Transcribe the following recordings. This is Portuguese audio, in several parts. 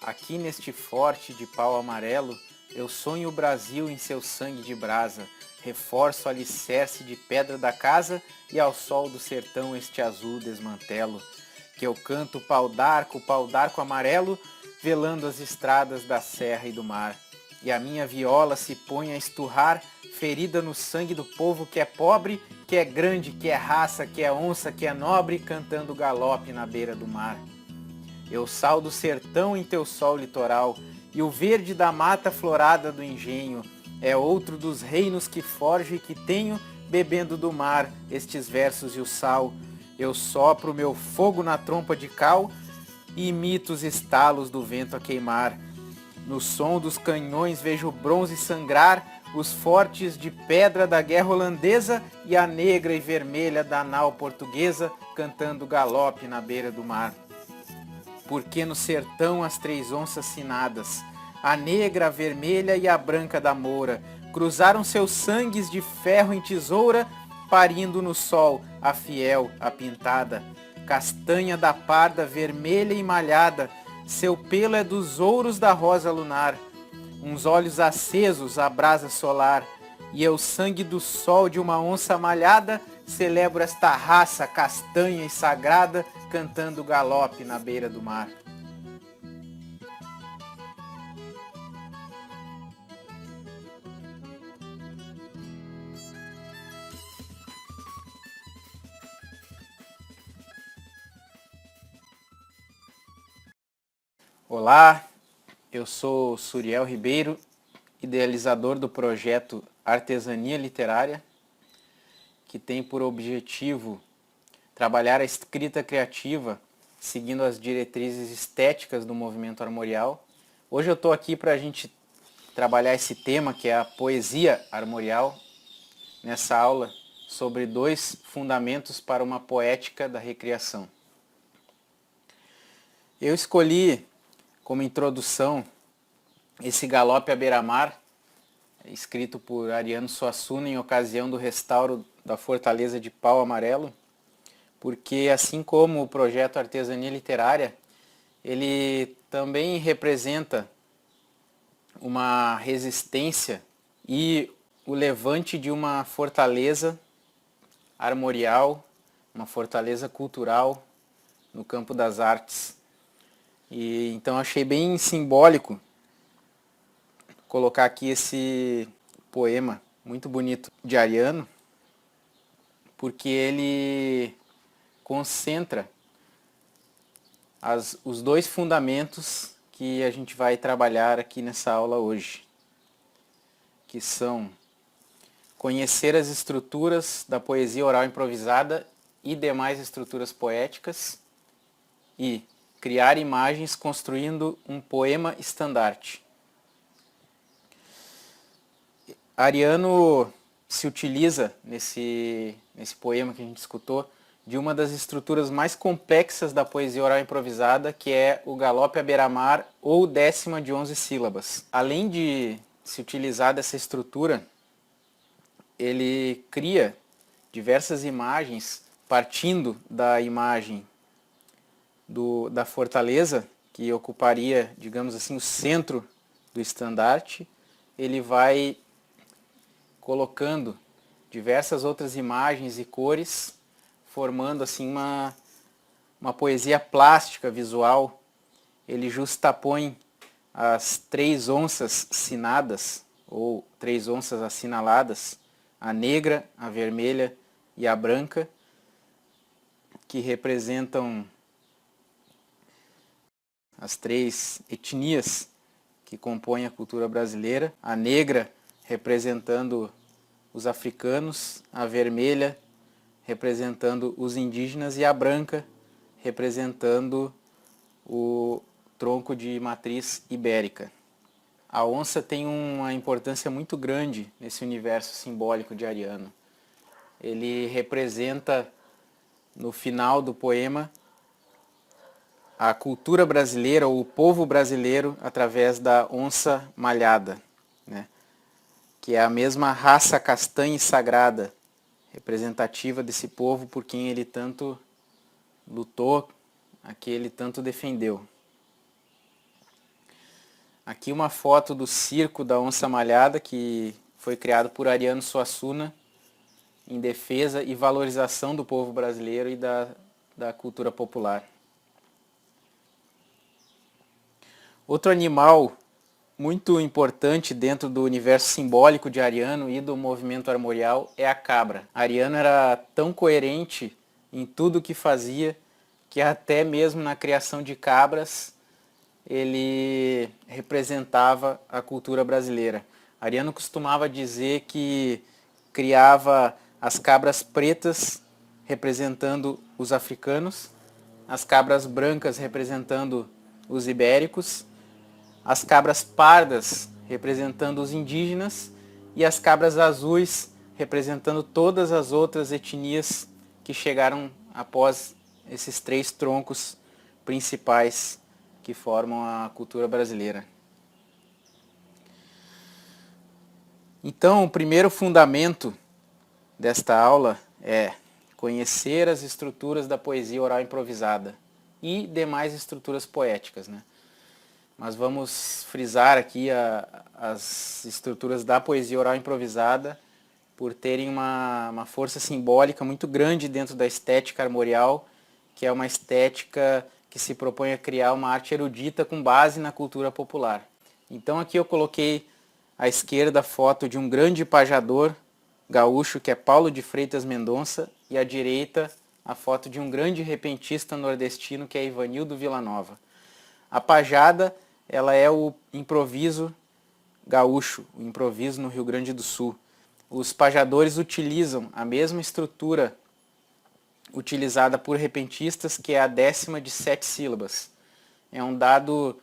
Aqui neste forte de pau amarelo, eu sonho o Brasil em seu sangue de brasa, reforço o alicerce de pedra da casa e ao sol do sertão este azul desmantelo. Que eu canto pau d'arco amarelo, velando as estradas da serra e do mar. E a minha viola se põe a esturrar, ferida no sangue do povo que é pobre, que é grande, que é raça, que é onça, que é nobre, cantando galope na beira do mar. Eu saldo o sertão em teu sol litoral, e o verde da mata florada do engenho é outro dos reinos que forjo e que tenho, bebendo do mar estes versos e o sal. Eu sopro meu fogo na trompa de cal e imito os estalos do vento a queimar. No som dos canhões vejo o bronze sangrar, os fortes de pedra da guerra holandesa e a negra e vermelha da nau portuguesa cantando galope na beira do mar. Porque no sertão as três onças sinadas, a negra, a vermelha e a branca da moura, cruzaram seus sangues de ferro em tesoura, parindo no sol a fiel, a pintada, castanha da parda, vermelha e malhada, seu pelo é dos ouros da rosa lunar, uns olhos acesos à brasa solar, e eu sangue do sol de uma onça malhada, celebro esta raça castanha e sagrada, cantando galope na beira do mar. Olá, eu sou Suriel Ribeiro, idealizador do projeto Artesania Literária, que tem por objetivo trabalhar a escrita criativa seguindo as diretrizes estéticas do movimento armorial. Hoje eu estou aqui para a gente trabalhar esse tema que é a poesia armorial, nessa aula sobre 2 fundamentos para uma poética da recriação. Eu escolhi como introdução esse Galope à Beira-Mar, escrito por Ariano Suassuna em ocasião do restauro da Fortaleza de Pau Amarelo, porque assim como o projeto Artesania Literária, ele também representa uma resistência e o levante de uma fortaleza armorial, uma fortaleza cultural no campo das artes. E então achei bem simbólico colocar aqui esse poema muito bonito de Ariano, porque ele concentra os 2 fundamentos que a gente vai trabalhar aqui nessa aula hoje, que são conhecer as estruturas da poesia oral improvisada e demais estruturas poéticas e criar imagens construindo um poema estandarte. Ariano se utiliza nesse poema que a gente escutou de uma das estruturas mais complexas da poesia oral improvisada, que é o Galope à Beira-Mar ou 10ª de 11 sílabas. Além de se utilizar dessa estrutura, ele cria diversas imagens partindo da imagem da fortaleza, que ocuparia, digamos assim, o centro do estandarte. Ele vai colocando diversas outras imagens e cores, formando assim uma poesia plástica, visual. Ele justapõe as 3 onças sinadas, ou 3 onças assinaladas, a negra, a vermelha e a branca, que representam as 3 etnias que compõem a cultura brasileira. A negra representando os africanos, a vermelha representando os indígenas e a branca representando o tronco de matriz ibérica. A onça tem uma importância muito grande nesse universo simbólico de Ariano. Ele representa, no final do poema, a cultura brasileira, ou o povo brasileiro, através da onça malhada, né? Que é a mesma raça castanha e sagrada, representativa desse povo por quem ele tanto lutou, a que ele tanto defendeu. Aqui uma foto do circo da Onça Malhada, que foi criado por Ariano Suassuna em defesa e valorização do povo brasileiro e da cultura popular. Outro animal muito importante dentro do universo simbólico de Ariano e do movimento armorial é a cabra. Ariano era tão coerente em tudo o que fazia que até mesmo na criação de cabras ele representava a cultura brasileira. Ariano costumava dizer que criava as cabras pretas representando os africanos, as cabras brancas representando os ibéricos, as cabras pardas representando os indígenas e as cabras azuis representando todas as outras etnias que chegaram após esses 3 troncos principais que formam a cultura brasileira. Então, o primeiro fundamento desta aula é conhecer as estruturas da poesia oral improvisada e demais estruturas poéticas, né? Mas vamos frisar aqui as estruturas da poesia oral improvisada por terem uma força simbólica muito grande dentro da estética armorial, que é uma estética que se propõe a criar uma arte erudita com base na cultura popular. Então aqui eu coloquei à esquerda a foto de um grande pajador gaúcho, que é Paulo de Freitas Mendonça, e à direita a foto de um grande repentista nordestino, que é Ivanildo Villanova. A pajada, ela é o improviso gaúcho, o improviso no Rio Grande do Sul. Os pajadores utilizam a mesma estrutura utilizada por repentistas, que é a 10ª de 7 sílabas. É um dado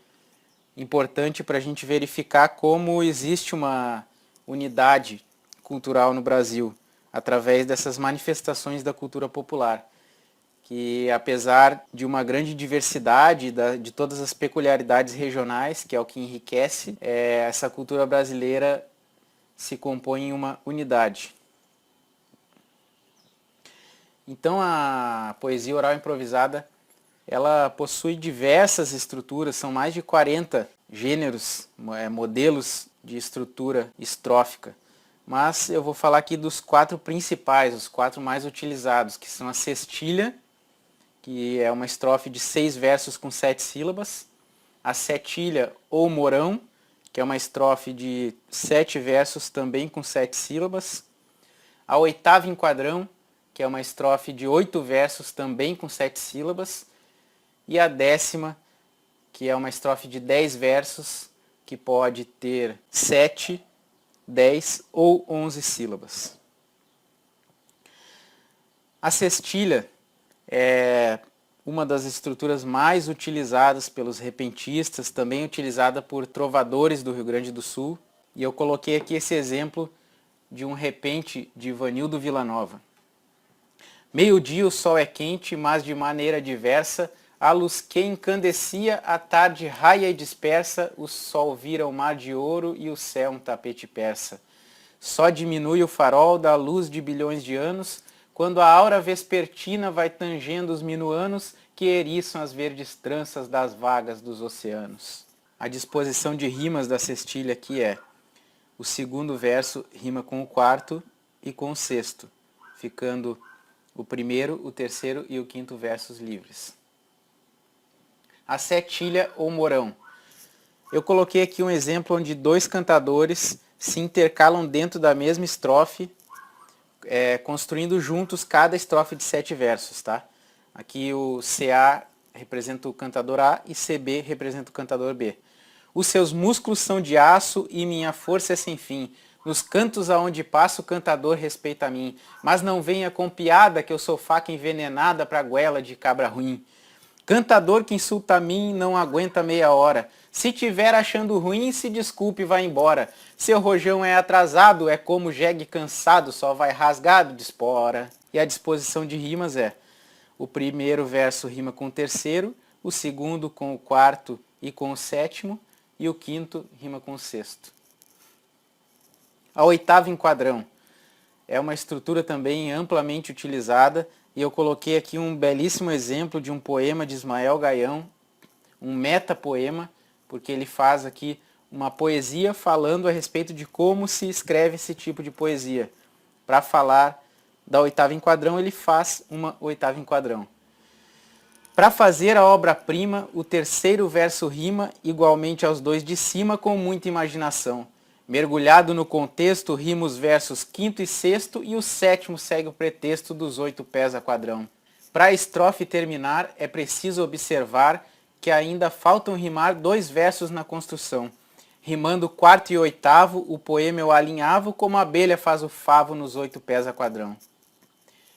importante para a gente verificar como existe uma unidade cultural no Brasil, através dessas manifestações da cultura popular, que apesar de uma grande diversidade de todas as peculiaridades regionais, que é o que enriquece, essa cultura brasileira se compõe em uma unidade. Então a poesia oral improvisada, ela possui diversas estruturas, são mais de 40 gêneros, modelos de estrutura estrófica. Mas eu vou falar aqui dos 4 principais, os 4 mais utilizados, que são a cestilha, que é uma estrofe de 6 versos com 7 sílabas, a setilha ou morão, que é uma estrofe de 7 versos também com 7 sílabas, a 8ª enquadrão, que é uma estrofe de 8 versos também com 7 sílabas, e a 10ª, que é uma estrofe de 10 versos, que pode ter 7, 10 ou 11 sílabas. A cestilha é uma das estruturas mais utilizadas pelos repentistas, também utilizada por trovadores do Rio Grande do Sul, e eu coloquei aqui esse exemplo de um repente de Ivanildo Villanova. Meio-dia o sol é quente, mas de maneira diversa, a luz que encandecia, a tarde raia e dispersa, o sol vira o mar de ouro e o céu um tapete persa. Só diminui o farol da luz de bilhões de anos, quando a aura vespertina vai tangendo os minuanos que eriçam as verdes tranças das vagas dos oceanos. A disposição de rimas da cestilha aqui é: o segundo verso rima com o quarto e com o sexto, ficando o primeiro, o terceiro e o quinto versos livres. A setilha ou morão. Eu coloquei aqui um exemplo onde 2 cantadores se intercalam dentro da mesma estrofe, construindo juntos cada estrofe de 7 versos, tá? Aqui o CA representa o cantador A e CB representa o cantador B. Os seus músculos são de aço e minha força é sem fim. Nos cantos aonde passo o cantador respeita a mim. Mas não venha com piada que eu sou faca envenenada pra goela de cabra ruim. Cantador que insulta a mim não aguenta meia hora. Se tiver achando ruim, se desculpe e vá embora. Seu rojão é atrasado, é como jegue cansado, só vai rasgado de espora. E a disposição de rimas é: o primeiro verso rima com o terceiro, o segundo com o quarto e com o sétimo, e o quinto rima com o sexto. A 8ª enquadrão é uma estrutura também amplamente utilizada, e eu coloquei aqui um belíssimo exemplo de um poema de Ismael Gaião, um metapoema, porque ele faz aqui uma poesia falando a respeito de como se escreve esse tipo de poesia. Para falar da oitava enquadrão, ele faz uma oitava enquadrão. Para fazer a obra-prima, o terceiro verso rima igualmente aos dois de cima com muita imaginação. Mergulhado no contexto, rima os versos quinto e sexto e o sétimo segue o pretexto dos 8 pés a quadrão. Para a estrofe terminar, é preciso observar que ainda faltam rimar 2 versos na construção. Rimando quarto e oitavo, o poema eu alinhavo como a abelha faz o favo nos 8 pés a quadrão.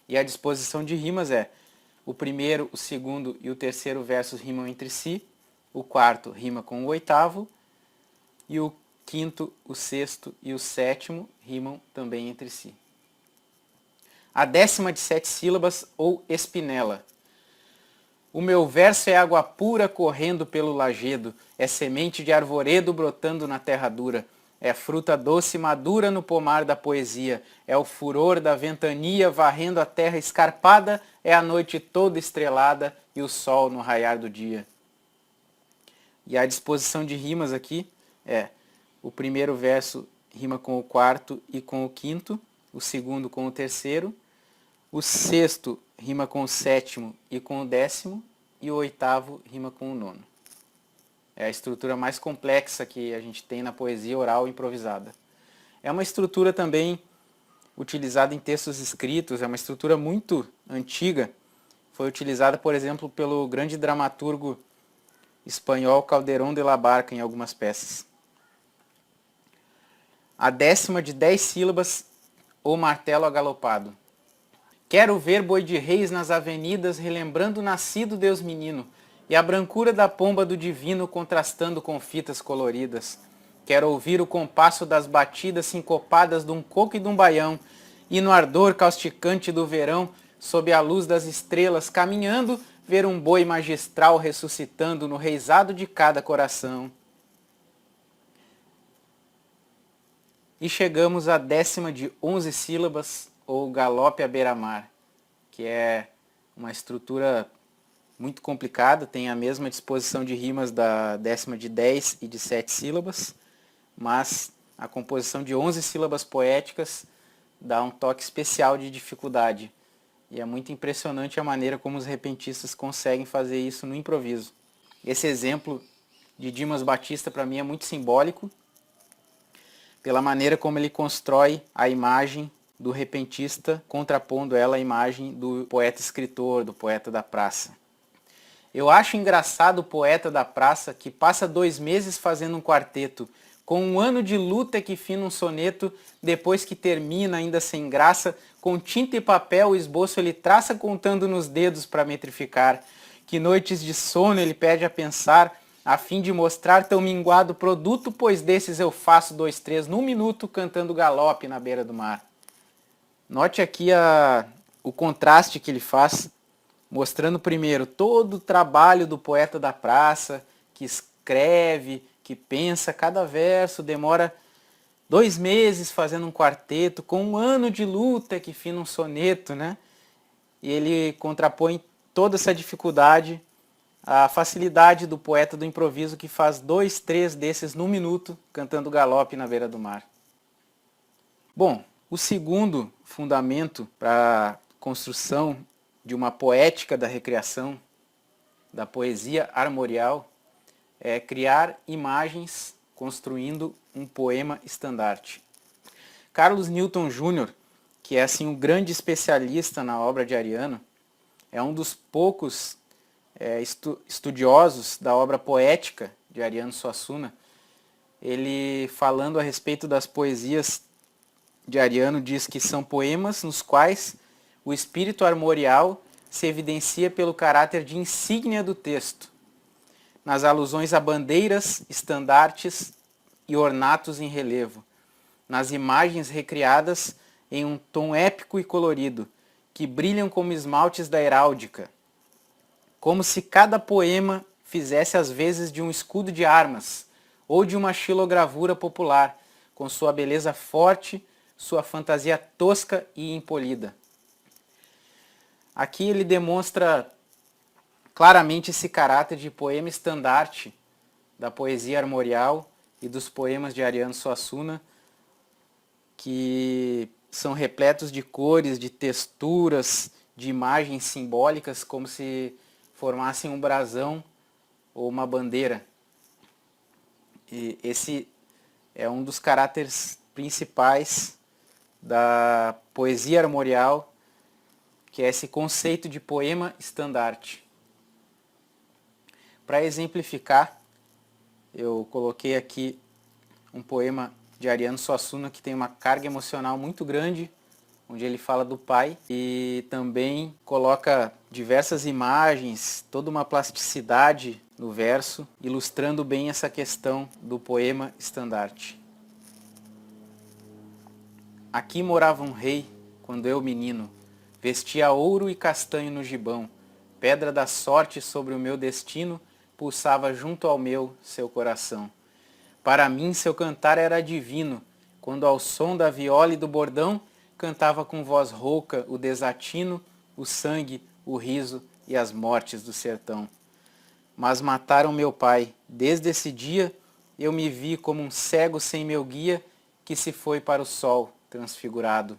E a disposição de rimas é: o primeiro, o segundo e o terceiro versos rimam entre si, o quarto rima com o oitavo, e o quinto, o sexto e o sétimo rimam também entre si. A 10ª de 7 sílabas, ou espinela. O meu verso é água pura correndo pelo lajedo, é semente de arvoredo brotando na terra dura, é fruta doce madura no pomar da poesia, é o furor da ventania varrendo a terra escarpada, é a noite toda estrelada e o sol no raiar do dia. E a disposição de rimas aqui é: o primeiro verso rima com o quarto e com o quinto, o segundo com o terceiro, o sexto rima com o sétimo e com o décimo, e o oitavo rima com o nono. É a estrutura mais complexa que a gente tem na poesia oral improvisada. É uma estrutura também utilizada em textos escritos, é uma estrutura muito antiga. Foi utilizada, por exemplo, pelo grande dramaturgo espanhol Calderón de la Barca em algumas peças. A 10ª de 10 sílabas, ou martelo agalopado. Quero ver boi de reis nas avenidas, relembrando o nascido Deus menino, e a brancura da pomba do divino contrastando com fitas coloridas. Quero ouvir o compasso das batidas sincopadas de um coco e de um baião, e no ardor causticante do verão, sob a luz das estrelas, caminhando, ver um boi magistral ressuscitando no reisado de cada coração. E chegamos à 10ª de 11 sílabas, ou galope à beira-mar, que é uma estrutura muito complicada, tem a mesma disposição de rimas da 10ª de 10 e de 7 sílabas, mas a composição de 11 sílabas poéticas dá um toque especial de dificuldade. E é muito impressionante a maneira como os repentistas conseguem fazer isso no improviso. Esse exemplo de Dimas Batista para mim é muito simbólico, pela maneira como ele constrói a imagem do repentista, contrapondo ela à imagem do poeta-escritor, do poeta da praça. Eu acho engraçado o poeta da praça que passa 2 meses fazendo um quarteto, com 1 ano de luta que fina um soneto, depois que termina, ainda sem graça, com tinta e papel o esboço ele traça contando nos dedos para metrificar, que noites de sono ele pede a pensar, a fim de mostrar tão minguado produto, pois desses eu faço 2, 3 num minuto, cantando galope na beira do mar. Note aqui o contraste que ele faz, mostrando primeiro todo o trabalho do poeta da praça, que escreve, que pensa cada verso, demora 2 meses fazendo um quarteto, com 1 ano de luta que fina um soneto, né? E ele contrapõe toda essa dificuldade à facilidade do poeta do improviso que faz 2, 3 desses num minuto, cantando galope na beira do mar. Bom, o segundo fundamento para a construção de uma poética da recriação, da poesia armorial, é criar imagens construindo um poema estandarte. Carlos Newton Jr., que é assim um grande especialista na obra de Ariano, é um dos poucos estudiosos da obra poética de Ariano Suassuna. Ele, falando a respeito das poesias de Ariano, diz que são poemas nos quais o espírito armorial se evidencia pelo caráter de insígnia do texto, nas alusões a bandeiras, estandartes e ornatos em relevo, nas imagens recriadas em um tom épico e colorido, que brilham como esmaltes da heráldica, como se cada poema fizesse as vezes de um escudo de armas ou de uma xilogravura popular, com sua beleza forte, sua fantasia tosca e impolida. Aqui ele demonstra claramente esse caráter de poema estandarte da poesia armorial e dos poemas de Ariano Suassuna, que são repletos de cores, de texturas, de imagens simbólicas, como se formassem um brasão ou uma bandeira. E esse é um dos caráteres principais da poesia armorial, que é esse conceito de poema estandarte. Para exemplificar, eu coloquei aqui um poema de Ariano Suassuna que tem uma carga emocional muito grande, onde ele fala do pai e também coloca diversas imagens, toda uma plasticidade no verso, ilustrando bem essa questão do poema estandarte. Aqui morava um rei, quando eu menino, vestia ouro e castanho no gibão, pedra da sorte sobre o meu destino, pulsava junto ao meu seu coração. Para mim seu cantar era divino, quando ao som da viola e do bordão, cantava com voz rouca o desatino, o sangue, o riso e as mortes do sertão. Mas mataram meu pai. Desde esse dia eu me vi como um cego sem meu guia que se foi para o sol transfigurado.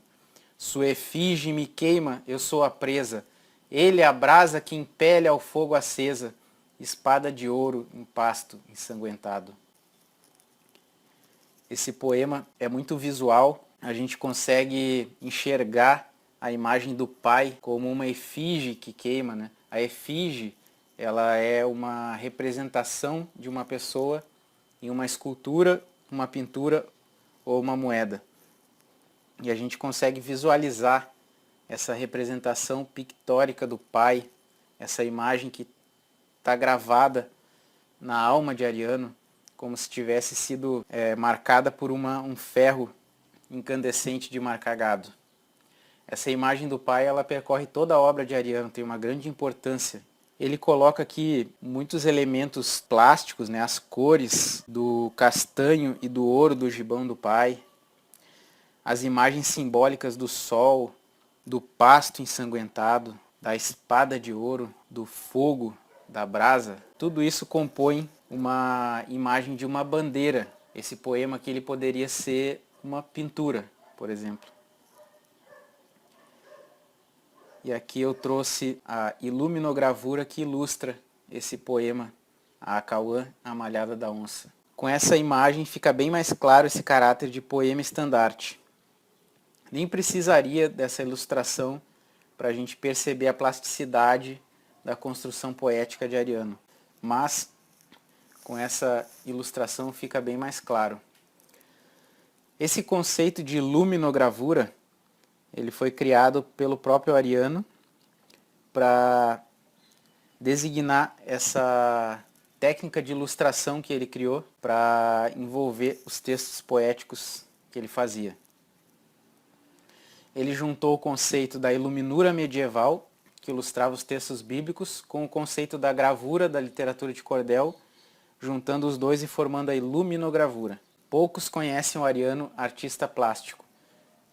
Sua efígie me queima, eu sou a presa. Ele a brasa que impele ao fogo acesa, espada de ouro em pasto ensanguentado. Esse poema é muito visual, a gente consegue enxergar a imagem do pai como uma efígie que queima, né? A efígie, ela é uma representação de uma pessoa em uma escultura, uma pintura ou uma moeda. E a gente consegue visualizar essa representação pictórica do pai, essa imagem que está gravada na alma de Ariano, como se tivesse sido marcada por um ferro incandescente de marcar gado. Essa imagem do pai, ela percorre toda a obra de Ariano, tem uma grande importância. Ele coloca aqui muitos elementos plásticos, né, as cores do castanho e do ouro do gibão do pai, as imagens simbólicas do sol, do pasto ensanguentado, da espada de ouro, do fogo, da brasa. Tudo isso compõe uma imagem de uma bandeira. Esse poema aqui ele poderia ser uma pintura, por exemplo. E aqui eu trouxe a iluminogravura que ilustra esse poema, a Cauã, a Malhada da Onça. Com essa imagem fica bem mais claro esse caráter de poema estandarte. Nem precisaria dessa ilustração para a gente perceber a plasticidade da construção poética de Ariano. Mas com essa ilustração fica bem mais claro. Esse conceito de luminogravura, ele foi criado pelo próprio Ariano para designar essa técnica de ilustração que ele criou para envolver os textos poéticos que ele fazia. Ele juntou o conceito da iluminura medieval, que ilustrava os textos bíblicos, com o conceito da gravura da literatura de cordel, juntando os dois e formando a iluminogravura. Poucos conhecem o Ariano artista plástico.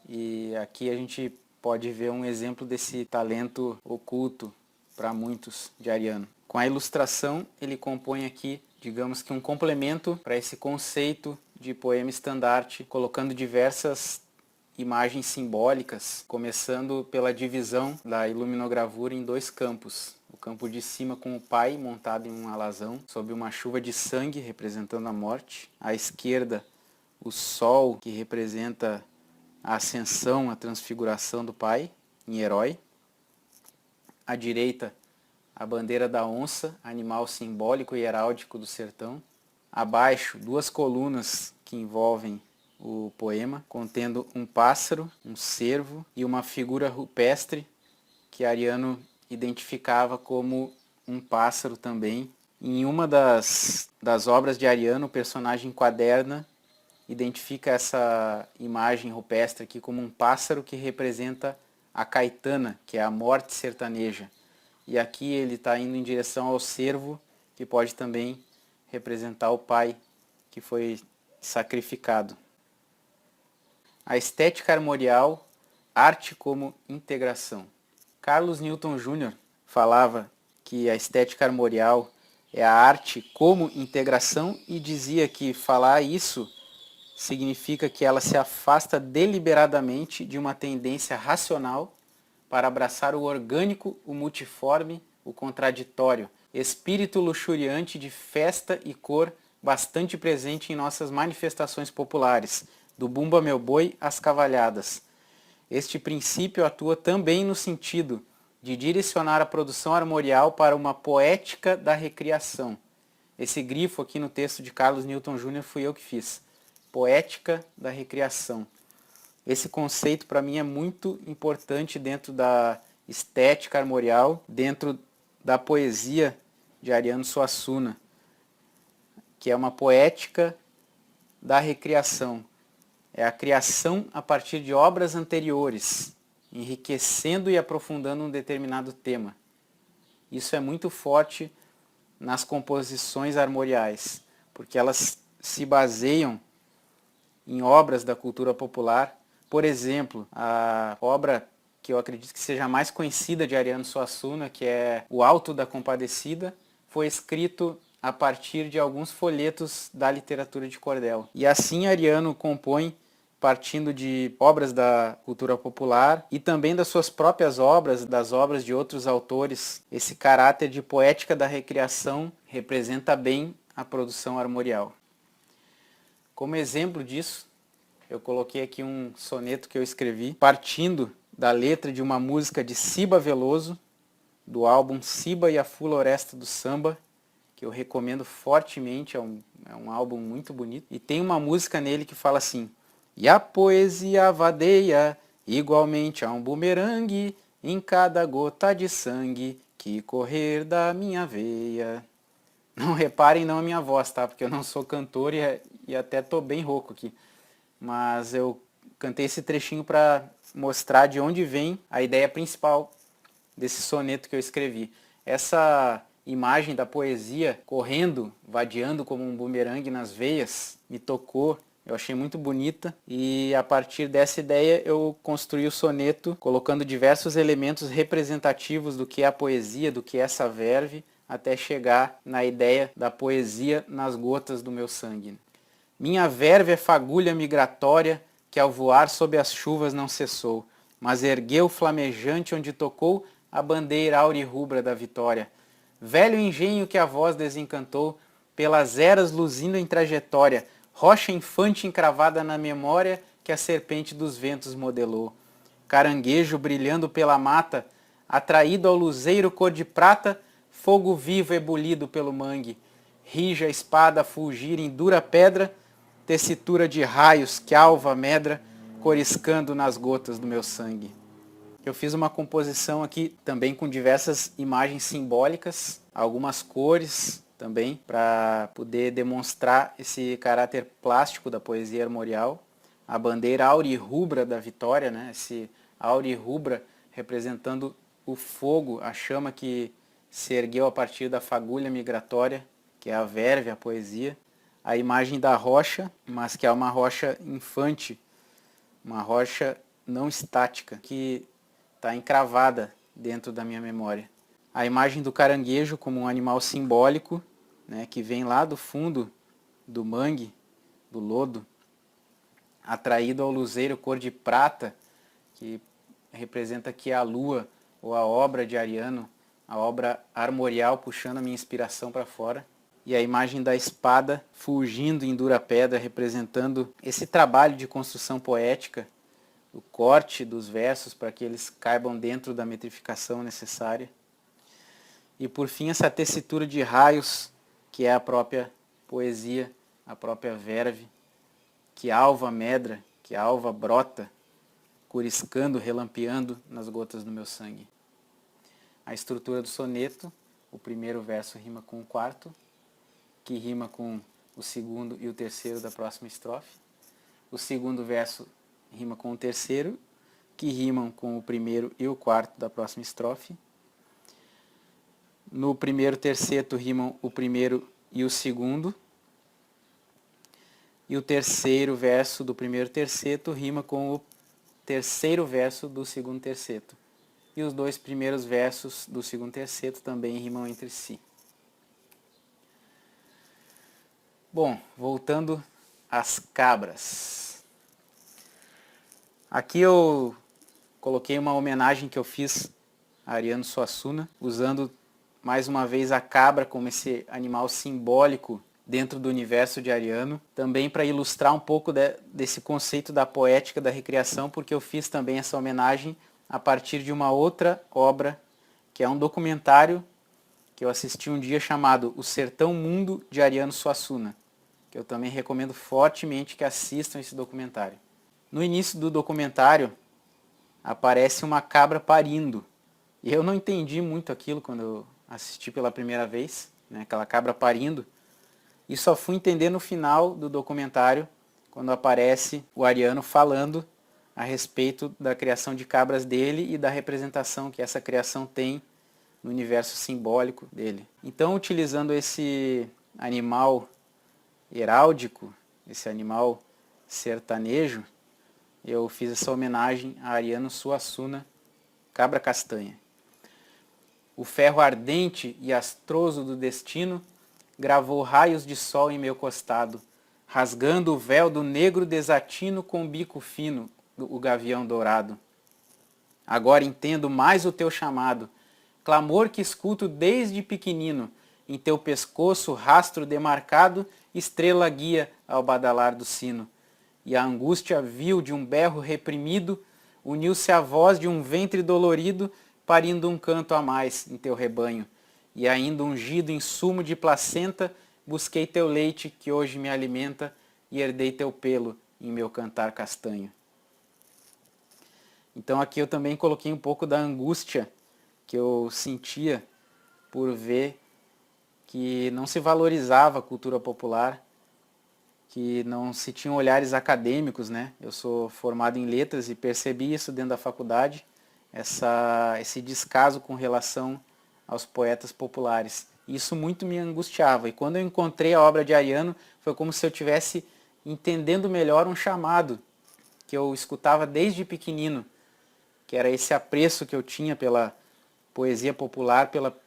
E aqui a gente pode ver um exemplo desse talento oculto para muitos de Ariano. Com a ilustração, ele compõe aqui, digamos que um complemento para esse conceito de poema estandarte, colocando diversas imagens simbólicas, começando pela divisão da iluminogravura em dois campos. O campo de cima com o pai montado em um alazão, sob uma chuva de sangue representando a morte. À esquerda, o sol, que representa a ascensão, a transfiguração do pai em herói. À direita, a bandeira da onça, animal simbólico e heráldico do sertão. Abaixo, duas colunas que envolvem o poema, contendo um pássaro, um cervo e uma figura rupestre que Ariano identificava como um pássaro também. Em uma das obras de Ariano, o personagem Quaderna identifica essa imagem rupestre aqui como um pássaro que representa a caetana, que é a morte sertaneja. E aqui ele está indo em direção ao cervo, que pode também representar o pai que foi sacrificado. A estética armorial, arte como integração. Carlos Newton Jr. falava que a estética armorial é a arte como integração, e dizia que falar isso significa que ela se afasta deliberadamente de uma tendência racional para abraçar o orgânico, o multiforme, o contraditório, espírito luxuriante de festa e cor bastante presente em nossas manifestações populares, do Bumba Meu Boi às cavalhadas. Este princípio atua também no sentido de direcionar a produção armorial para uma poética da recriação. Esse grifo aqui no texto de Carlos Newton Jr. fui eu que fiz. Poética da recriação. Esse conceito para mim é muito importante dentro da estética armorial, dentro da poesia de Ariano Suassuna, que é uma poética da recriação. É a criação a partir de obras anteriores, enriquecendo e aprofundando um determinado tema. Isso é muito forte nas composições armoriais, porque elas se baseiam em obras da cultura popular. Por exemplo, a obra que eu acredito que seja a mais conhecida de Ariano Suassuna, que é O Alto da Compadecida, foi escrito a partir de alguns folhetos da literatura de cordel. E assim Ariano compõe partindo de obras da cultura popular e também das suas próprias obras, das obras de outros autores. Esse caráter de poética da recriação representa bem a produção armorial. Como exemplo disso, eu coloquei aqui um soneto que eu escrevi, partindo da letra de uma música de Ciba Veloso, do álbum Ciba e a Floresta do Samba, que eu recomendo fortemente, é um álbum muito bonito. E tem uma música nele que fala assim: e a poesia vadeia igualmente a um bumerangue em cada gota de sangue que correr da minha veia. Não reparem não a minha voz, tá? Porque eu não sou cantor e até tô bem rouco aqui. Mas eu cantei esse trechinho para mostrar de onde vem a ideia principal desse soneto que eu escrevi. Essa imagem da poesia correndo, vadeando como um bumerangue nas veias, me tocou. Eu achei muito bonita e a partir dessa ideia eu construí o soneto colocando diversos elementos representativos do que é a poesia, do que é essa verve, até chegar na ideia da poesia nas gotas do meu sangue. Minha verve é fagulha migratória que ao voar sob as chuvas não cessou, mas ergueu flamejante onde tocou a bandeira auri-rubra da vitória. Velho engenho que a voz desencantou, pelas eras luzindo em trajetória, rocha infante encravada na memória que a serpente dos ventos modelou. Caranguejo brilhando pela mata, atraído ao luzeiro cor de prata, fogo vivo ebulido pelo mangue. Rija a espada fulgir em dura pedra, tessitura de raios que alva medra, coriscando nas gotas do meu sangue. Eu fiz uma composição aqui também com diversas imagens simbólicas, algumas cores também, para poder demonstrar esse caráter plástico da poesia armorial. A bandeira auri-rubra da vitória, né? Esse auri-rubra representando o fogo, a chama que se ergueu a partir da fagulha migratória, que é a verve, a poesia. A imagem da rocha, mas que é uma rocha infante, uma rocha não estática, que está encravada dentro da minha memória. A imagem do caranguejo como um animal simbólico, né, que vem lá do fundo do mangue, do lodo, atraído ao luzeiro cor de prata, que representa aqui a lua, ou a obra de Ariano, a obra armorial puxando a minha inspiração para fora. E a imagem da espada fulgindo em dura pedra, representando esse trabalho de construção poética, o corte dos versos para que eles caibam dentro da metrificação necessária. E por fim essa tessitura de raios, que é a própria poesia, a própria verve, que alva medra, que alva brota, coriscando, relampeando nas gotas do meu sangue. A estrutura do soneto, o primeiro verso rima com o quarto, que rima com o segundo e o terceiro da próxima estrofe. O segundo verso rima com o terceiro, que rimam com o primeiro e o quarto da próxima estrofe. No primeiro terceto rimam o primeiro e o segundo. E o terceiro verso do primeiro terceto rima com o terceiro verso do segundo terceto. E os dois primeiros versos do segundo terceto também rimam entre si. Bom, voltando às cabras. Aqui eu coloquei uma homenagem que eu fiz a Ariano Suassuna, usando mais uma vez a cabra como esse animal simbólico dentro do universo de Ariano, também para ilustrar um pouco desse conceito da poética da recriação, porque eu fiz também essa homenagem a partir de uma outra obra, que é um documentário que eu assisti um dia chamado O Sertão Mundo de Ariano Suassuna, que eu também recomendo fortemente que assistam esse documentário. No início do documentário aparece uma cabra parindo, e eu não entendi muito aquilo quando eu assisti pela primeira vez, né, aquela cabra parindo, e só fui entender no final do documentário, quando aparece o Ariano falando a respeito da criação de cabras dele e da representação que essa criação tem no universo simbólico dele. Então, utilizando esse animal heráldico, esse animal sertanejo, eu fiz essa homenagem a Ariano Suassuna, cabra castanha. O ferro ardente e astroso do destino gravou raios de sol em meu costado, rasgando o véu do negro desatino com bico fino, o gavião dourado. Agora entendo mais o teu chamado, clamor que escuto desde pequenino, em teu pescoço rastro demarcado, estrela guia ao badalar do sino. E a angústia vil de um berro reprimido, uniu-se à voz de um ventre dolorido, parindo um canto a mais em teu rebanho. E ainda ungido em sumo de placenta, busquei teu leite que hoje me alimenta, e herdei teu pelo em meu cantar castanho. Então aqui eu também coloquei um pouco da angústia que eu sentia por ver que não se valorizava a cultura popular, que não se tinham olhares acadêmicos, né? Eu sou formado em letras e percebi isso dentro da faculdade, esse descaso com relação aos poetas populares. Isso muito me angustiava. E quando eu encontrei a obra de Ariano, foi como se eu estivesse entendendo melhor um chamado que eu escutava desde pequenino, que era esse apreço que eu tinha pela poesia popular, pela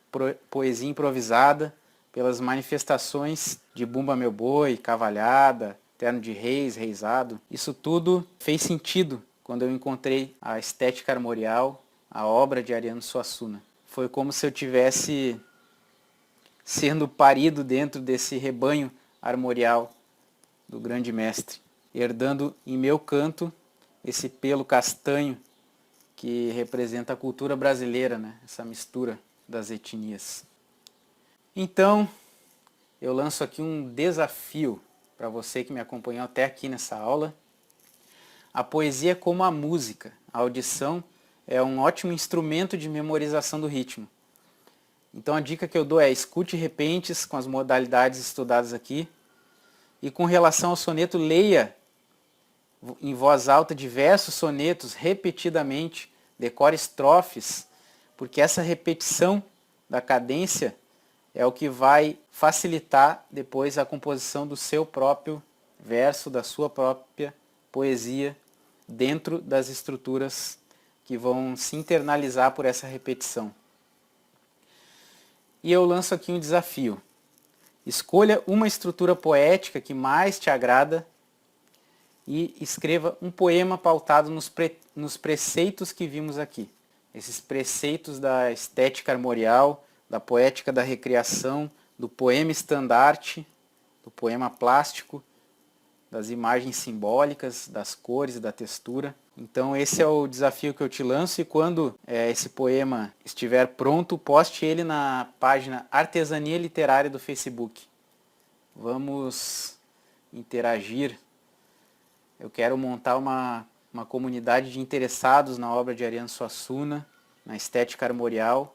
poesia improvisada, pelas manifestações de Bumba Meu Boi, Cavalhada, Terno de Reis, Reisado. Isso tudo fez sentido quando eu encontrei a estética armorial, a obra de Ariano Suassuna. Foi como se eu tivesse sendo parido dentro desse rebanho armorial do grande mestre, herdando em meu canto esse pelo castanho que representa a cultura brasileira, né? Essa mistura das etnias. Então, eu lanço aqui um desafio para você que me acompanhou até aqui nessa aula. A poesia é como a música, a audição é um ótimo instrumento de memorização do ritmo. Então a dica que eu dou é escute repentes com as modalidades estudadas aqui, e com relação ao soneto, leia em voz alta diversos sonetos repetidamente, decore estrofes, porque essa repetição da cadência é o que vai facilitar depois a composição do seu próprio verso, da sua própria poesia, dentro das estruturas que vão se internalizar por essa repetição. E eu lanço aqui um desafio. Escolha uma estrutura poética que mais te agrada e escreva um poema pautado nos preceitos que vimos aqui. Esses preceitos da estética armorial, da poética da recriação, do poema estandarte, do poema plástico, das imagens simbólicas, das cores, da textura. Então esse é o desafio que eu te lanço, e quando esse poema estiver pronto, poste ele na página Artesania Literária do Facebook. Vamos interagir. Eu quero montar uma comunidade de interessados na obra de Ariano Suassuna, na estética armorial,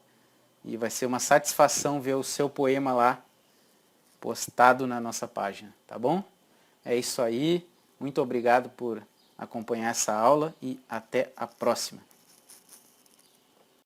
e vai ser uma satisfação ver o seu poema lá postado na nossa página, tá bom? É isso aí, muito obrigado por acompanhar essa aula e até a próxima.